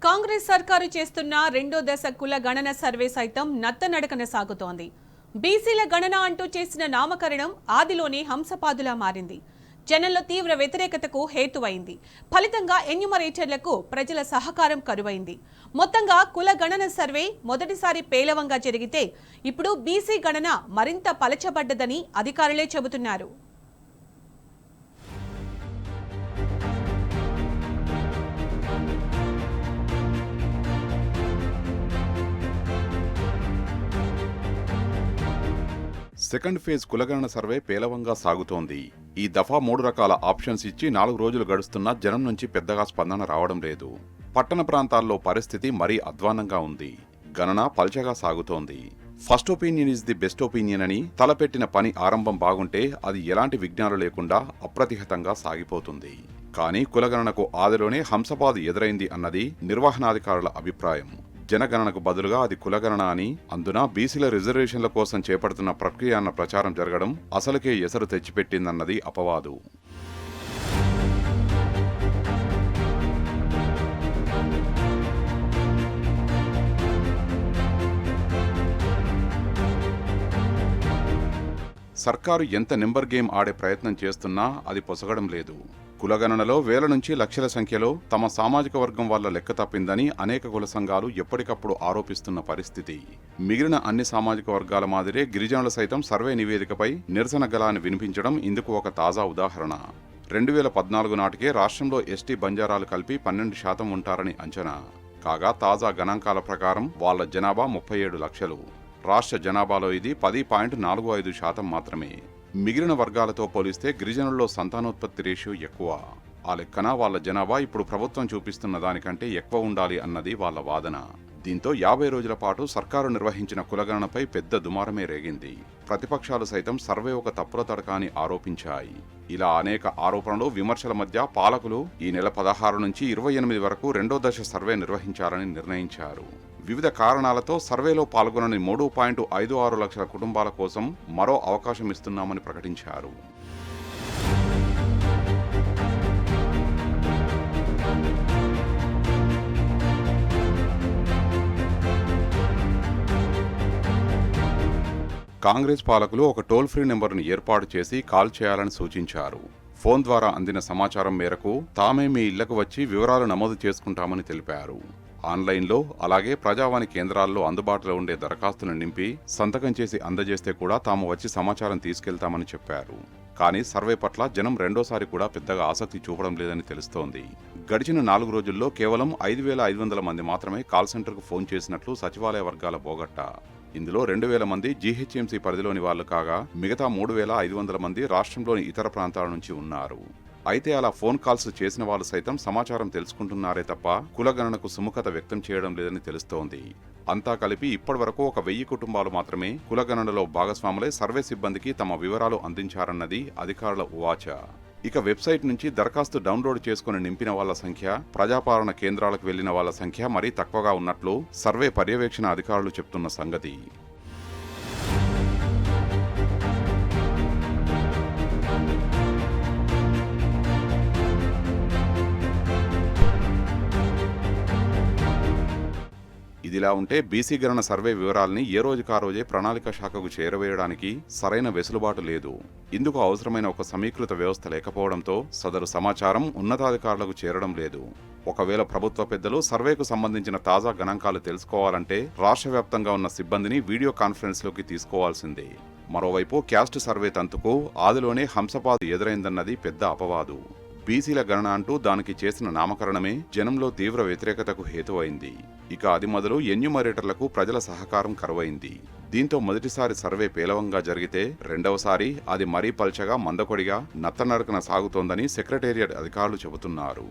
కాంగ్రెస్ సర్కారు చేస్తున్న రెండో దశ కుల గణన సర్వే సైతం నత్తనడకన సాగుతోంది. బీసీల గణన అంటూ చేసిన నామకరణం ఆదిలోనే హంసపాదులా మారింది. జనంలో తీవ్ర వ్యతిరేకతకు హేతువైంది. ఫలితంగా ఎన్యూమరేటర్లకు ప్రజల సహకారం కరువైంది. మొత్తంగా కుల గణన సర్వే మొదటిసారి పేలవంగా జరిగితే ఇప్పుడు బీసీ గణన మరింత పలచబడ్డదని అధికారులే చెబుతున్నారు. సెకండ్ ఫేజ్ కులగణన సర్వే పేలవంగా సాగుతోంది. ఈ దఫా 3 రకాల ఆప్షన్స్ ఇచ్చి 4 రోజులు గడుస్తున్నా జనం నుంచి పెద్దగా స్పందన రావడం లేదు. పట్టణ ప్రాంతాల్లో పరిస్థితి మరీ అధ్వాన్నంగా ఉంది. గణన పల్చగా సాగుతోంది. First opinion is the best opinion అని తలపెట్టిన పని ఆరంభం బాగుంటే అది ఎలాంటి విఘ్నాలు లేకుండా అప్రతిహతంగా సాగిపోతుంది. కానీ కులగణనకు ఆదిలోనే హంసపాదు ఎదురైంది అన్నది నిర్వహణాధికారుల అభిప్రాయం. జనగణనకు బదులుగా అది కులగణన అని, అందున బీసీల రిజర్వేషన్ల కోసం చేపడుతున్న ప్రక్రియ అన్న ప్రచారం జరగడం అసలుకే ఎసరు తెచ్చిపెట్టిందన్నది అపవాదు. సర్కారు ఎంత నెంబర్ గేమ్ ఆడే ప్రయత్నం చేస్తున్నా అది పొసగడం లేదు. కులగణనలో వేల నుంచి లక్షల సంఖ్యలో తమ సామాజిక వర్గం వల్ల లెక్క తప్పిందని అనేక కుల సంఘాలు ఎప్పటికప్పుడు ఆరోపిస్తున్న పరిస్థితి. మిగిలిన అన్ని సామాజిక వర్గాల మాదిరే గిరిజనుల సైతం సర్వే నివేదికపై నిరసన గళాన్ని వినిపించడం ఇందుకు ఒక తాజా ఉదాహరణ. 2014 నాటికే రాష్ట్రంలో ఎస్టీ బంజారాలు కలిపి 12% ఉంటారని అంచనా. కాగా తాజా గణాంకాల ప్రకారం వాళ్ల జనాభా 37 లక్షలు. రాష్ట్ర జనాభాలో ఇది 10.45% మాత్రమే. మిగిలిన వర్గాలతో పోలిస్తే గిరిజనుల్లో సంతానోత్పత్తి రేషియో ఎక్కువ. ఆ లెక్కన వాళ్ల జనాభా ఇప్పుడు ప్రభుత్వం చూపిస్తున్న దానికంటే ఎక్కువ ఉండాలి అన్నది వాళ్ల వాదన. దీంతో 50 రోజుల పాటు సర్కారు నిర్వహించిన కులగణనపై పెద్ద దుమారమే రేగింది. ప్రతిపక్షాలు సైతం సర్వే ఒక తప్పుల తడక అని ఆరోపించాయి. ఇలా అనేక ఆరోపణలు, విమర్శల మధ్య పాలకులు ఈ నెల 16 నుంచి 28 వరకు రెండో దశ సర్వే నిర్వహించాలని నిర్ణయించారు. వివిధ కారణాలతో సర్వేలో పాల్గొనని 3.56 లక్షల కుటుంబాల కోసం మరో అవకాశం ఇస్తున్నామని ప్రకటించారు. కాంగ్రెస్ పాలకులు ఒక టోల్ ఫ్రీ నెంబర్ను ఏర్పాటు చేసి కాల్ చేయాలని సూచించారు. ఫోన్ ద్వారా అందిన సమాచారం మేరకు తామే మీ ఇళ్లకు వచ్చి వివరాలు నమోదు చేసుకుంటామని తెలిపారు. ఆన్లైన్లో అలాగే ప్రజావాణి కేంద్రాల్లో అందుబాటులో ఉండే దరఖాస్తును నింపి సంతకం చేసి అందజేస్తే కూడా తాము వచ్చి సమాచారం తీసుకెళ్తామని చెప్పారు. కానీ సర్వే పట్ల జనం రెండోసారి కూడా పెద్దగా ఆసక్తి చూపడం లేదని తెలుస్తోంది. గడిచిన 4 రోజుల్లో కేవలం 5,500 మంది మాత్రమే కాల్ సెంటర్కు ఫోన్ చేసినట్లు సచివాలయ వర్గాల బోగట్ట. ఇందులో 2,000 మంది జీహెచ్ఎంసీ పరిధిలోని వాళ్లు కాగా మిగతా 3,500 మంది రాష్ట్రంలోని ఇతర ప్రాంతాల నుంచి ఉన్నారు. అయితే అలా ఫోన్ కాల్స్ చేసిన వాళ్ళు సైతం సమాచారం తెలుసుకుంటున్నారే తప్ప కులగణనకు సుముఖత వ్యక్తం చేయడం లేదని తెలుస్తోంది. అంతా కలిపి ఇప్పటివరకు 1,000 కుటుంబాలు మాత్రమే కులగణనలో భాగస్వాములై సర్వే సిబ్బందికి తమ వివరాలు అందించారన్నది అధికారుల ఉవాచ. ఇక వెబ్సైట్ నుంచి దరఖాస్తు డౌన్లోడ్ చేసుకుని నింపిన వాళ్ల సంఖ్య, ప్రజాపాలన కేంద్రాలకు వెళ్లిన వాళ్ల సంఖ్య మరీ తక్కువగా ఉన్నట్లు సర్వే పర్యవేక్షణ అధికారులు చెప్తున్న సంగతి. ఇదిలా ఉంటే బీసీ గణన సర్వే వివరాల్ని ఏ రోజుకా రోజే ప్రణాళిక శాఖకు చేరవేయడానికి సరైన వెసులుబాటు లేదు. ఇందుకు అవసరమైన ఒక సమీకృత వ్యవస్థ లేకపోవడంతో సదరు సమాచారం ఉన్నతాధికారులకు చేరడం లేదు. ఒకవేళ ప్రభుత్వ పెద్దలు సర్వేకు సంబంధించిన తాజా గణాంకాలు తెలుసుకోవాలంటే రాష్ట్ర వ్యాప్తంగా ఉన్న సిబ్బందిని వీడియో కాన్ఫరెన్స్లోకి తీసుకోవాల్సిందే. మరోవైపు క్యాస్ట్ సర్వే తంతుకు ఆదిలోనే హంసపాదు ఎదురైందన్నది పెద్ద అపవాదు. బీసీల గణన అంటూ దానికి చేసిన నామకరణమే జనంలో తీవ్ర వ్యతిరేకతకు హేతువైంది. ఇక అది మొదలు ఎన్యూమరేటర్లకు ప్రజల సహకారం కరువైంది. దీంతో మొదటిసారి సర్వే పేలవంగా జరిగితే రెండవసారి అది మరీ పల్చగా మందకొడిగా నత్తనడకన సాగుతోందని సెక్రటేరియట్ అధికారులు చెబుతున్నారు.